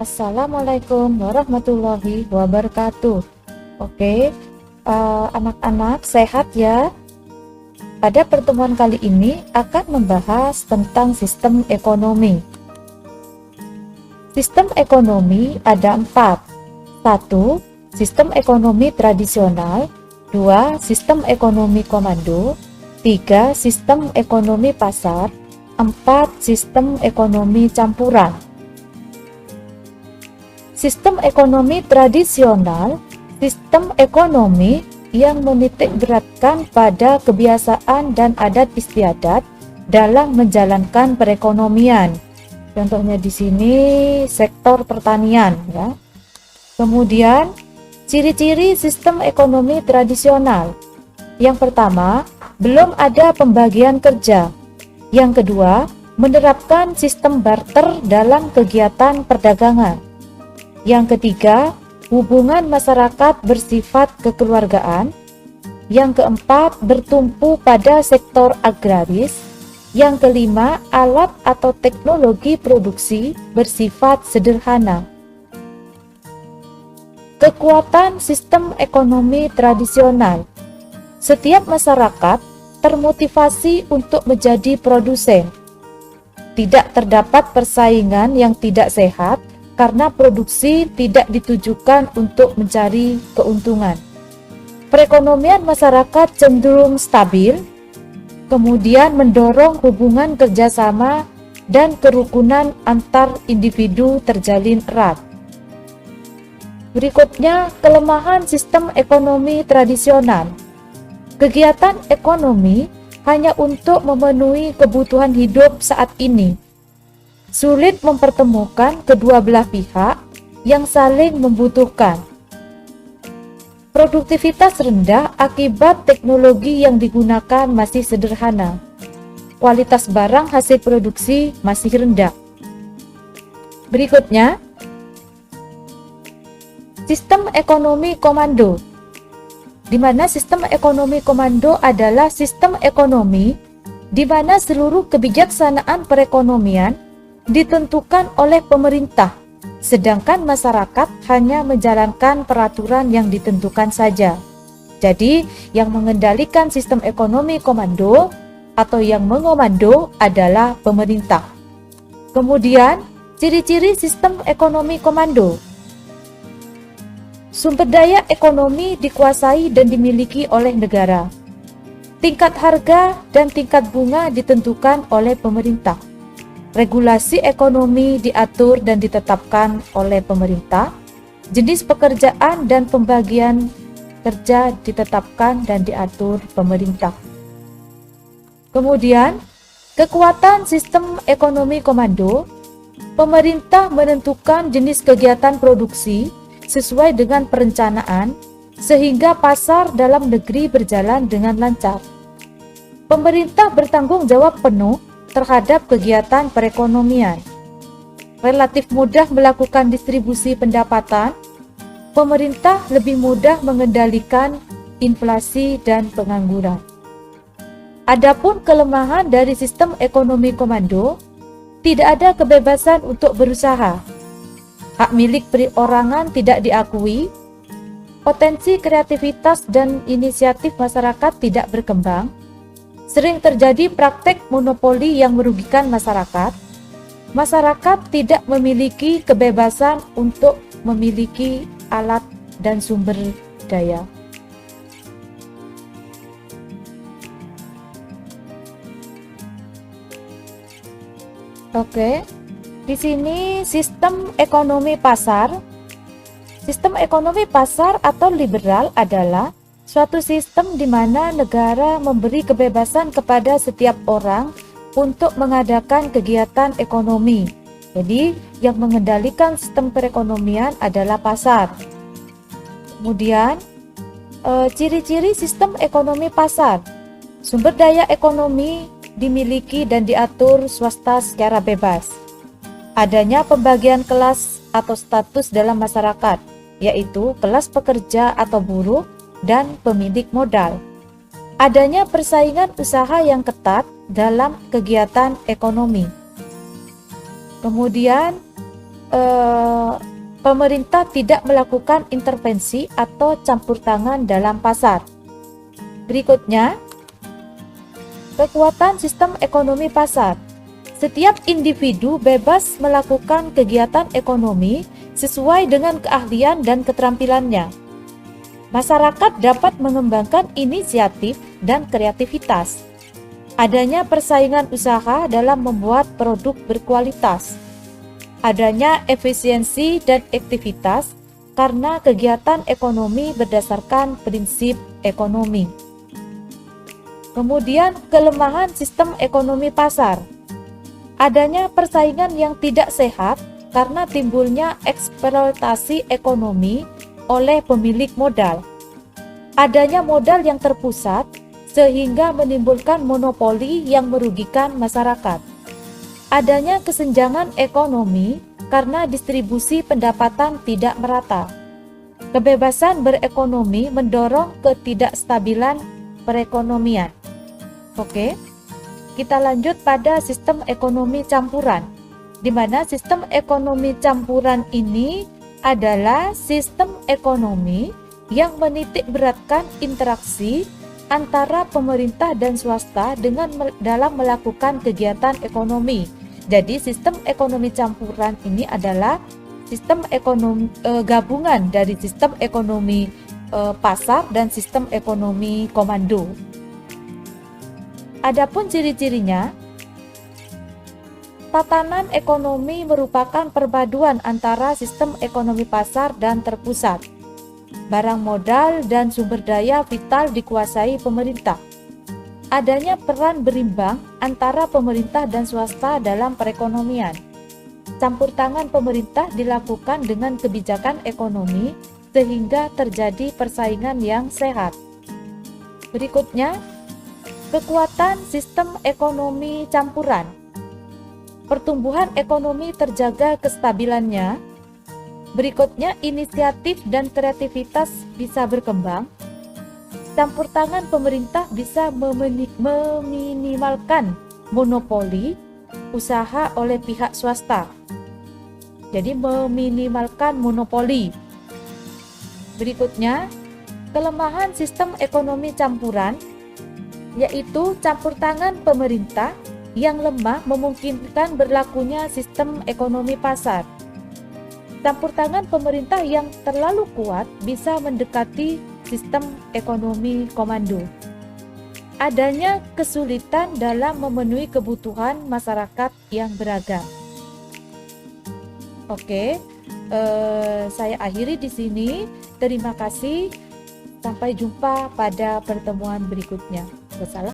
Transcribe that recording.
Assalamualaikum warahmatullahi wabarakatuh. Oke, anak-anak sehat ya? Pada pertemuan kali ini akan membahas tentang sistem ekonomi. Sistem ekonomi ada 4. 1. Sistem ekonomi tradisional. 2. Sistem ekonomi komando. 3. Sistem ekonomi pasar. 4. Sistem ekonomi campuran. Sistem ekonomi tradisional, sistem ekonomi yang menitik beratkan pada kebiasaan dan adat istiadat dalam menjalankan perekonomian. Contohnya di sini sektor pertanian ya. Kemudian ciri-ciri sistem ekonomi tradisional. Yang pertama, belum ada pembagian kerja. Yang kedua, menerapkan sistem barter dalam kegiatan perdagangan. Yang ketiga, hubungan masyarakat bersifat kekeluargaan. Yang keempat, bertumpu pada sektor agraris. Yang kelima, alat atau teknologi produksi bersifat sederhana. Kekuatan sistem ekonomi tradisional. Setiap masyarakat termotivasi untuk menjadi produsen. Tidak terdapat persaingan yang tidak sehat karena produksi tidak ditujukan untuk mencari keuntungan. Perekonomian masyarakat cenderung stabil, kemudian mendorong hubungan kerjasama dan kerukunan antar individu terjalin erat. Berikutnya, kelemahan sistem ekonomi tradisional. Kegiatan ekonomi hanya untuk memenuhi kebutuhan hidup saat ini. Sulit mempertemukan kedua belah pihak yang saling membutuhkan. Produktivitas rendah akibat teknologi yang digunakan masih sederhana. Kualitas barang hasil produksi masih rendah. Berikutnya, sistem ekonomi komando. Di mana sistem ekonomi komando adalah sistem ekonomi di mana seluruh kebijaksanaan perekonomian ditentukan oleh pemerintah, sedangkan masyarakat hanya menjalankan peraturan yang ditentukan saja. Jadi, yang mengendalikan sistem ekonomi komando atau yang mengomando adalah pemerintah. Kemudian, ciri-ciri sistem ekonomi komando. Sumber daya ekonomi dikuasai dan dimiliki oleh negara. Tingkat harga dan tingkat bunga ditentukan oleh pemerintah. Regulasi ekonomi diatur dan ditetapkan oleh pemerintah. Jenis pekerjaan dan pembagian kerja ditetapkan dan diatur pemerintah. Kemudian, kekuatan sistem ekonomi komando. Pemerintah menentukan jenis kegiatan produksi sesuai dengan perencanaan sehingga pasar dalam negeri berjalan dengan lancar. Pemerintah bertanggung jawab penuh terhadap kegiatan perekonomian. Relatif mudah melakukan distribusi pendapatan. Pemerintah lebih mudah mengendalikan inflasi dan pengangguran. Adapun kelemahan dari sistem ekonomi komando, tidak ada kebebasan untuk berusaha. Hak milik perorangan tidak diakui. Potensi kreativitas dan inisiatif masyarakat tidak berkembang. Sering terjadi praktek monopoli yang merugikan masyarakat. Masyarakat tidak memiliki kebebasan untuk memiliki alat dan sumber daya. Oke, di sini sistem ekonomi pasar. Sistem ekonomi pasar atau liberal adalah suatu sistem di mana negara memberi kebebasan kepada setiap orang untuk mengadakan kegiatan ekonomi. Jadi, yang mengendalikan sistem perekonomian adalah pasar. Kemudian, ciri-ciri sistem ekonomi pasar. Sumber daya ekonomi dimiliki dan diatur swasta secara bebas. Adanya pembagian kelas atau status dalam masyarakat, yaitu kelas pekerja atau buruh, dan pemilik modal. Adanya persaingan usaha yang ketat dalam kegiatan ekonomi. Kemudian pemerintah tidak melakukan intervensi atau campur tangan dalam pasar. Berikutnya, kekuatan sistem ekonomi pasar. Setiap individu bebas melakukan kegiatan ekonomi sesuai dengan keahlian dan keterampilannya. Masyarakat dapat mengembangkan inisiatif dan kreativitas. Adanya persaingan usaha dalam membuat produk berkualitas. Adanya efisiensi dan aktivitas karena kegiatan ekonomi berdasarkan prinsip ekonomi. Kemudian, kelemahan sistem ekonomi pasar. Adanya persaingan yang tidak sehat karena timbulnya eksploitasi ekonomi oleh pemilik modal. Adanya modal yang terpusat sehingga menimbulkan monopoli yang merugikan masyarakat. Adanya kesenjangan ekonomi karena distribusi pendapatan tidak merata. Kebebasan berekonomi mendorong ketidakstabilan perekonomian. Oke, kita lanjut pada sistem ekonomi campuran, di mana sistem ekonomi campuran ini adalah sistem ekonomi yang menitik beratkan interaksi antara pemerintah dan swasta dalam melakukan kegiatan ekonomi. Jadi sistem ekonomi campuran ini adalah sistem ekonomi gabungan dari sistem ekonomi pasar dan sistem ekonomi komando. Adapun ciri-cirinya, tatanan ekonomi merupakan perpaduan antara sistem ekonomi pasar dan terpusat. Barang modal dan sumber daya vital dikuasai pemerintah. Adanya peran berimbang antara pemerintah dan swasta dalam perekonomian. Campur tangan pemerintah dilakukan dengan kebijakan ekonomi sehingga terjadi persaingan yang sehat. Berikutnya, kekuatan sistem ekonomi campuran. Pertumbuhan ekonomi terjaga kestabilannya. Berikutnya, inisiatif dan kreativitas bisa berkembang. Campur tangan pemerintah bisa meminimalkan monopoli usaha oleh pihak swasta. Jadi meminimalkan monopoli. Berikutnya, kelemahan sistem ekonomi campuran, yaitu campur tangan pemerintah yang lemah memungkinkan berlakunya sistem ekonomi pasar. Campur tangan pemerintah yang terlalu kuat bisa mendekati sistem ekonomi komando. Adanya kesulitan dalam memenuhi kebutuhan masyarakat yang beragam. Oke, saya akhiri di sini. Terima kasih. Sampai jumpa pada pertemuan berikutnya. Wassalamualaikum.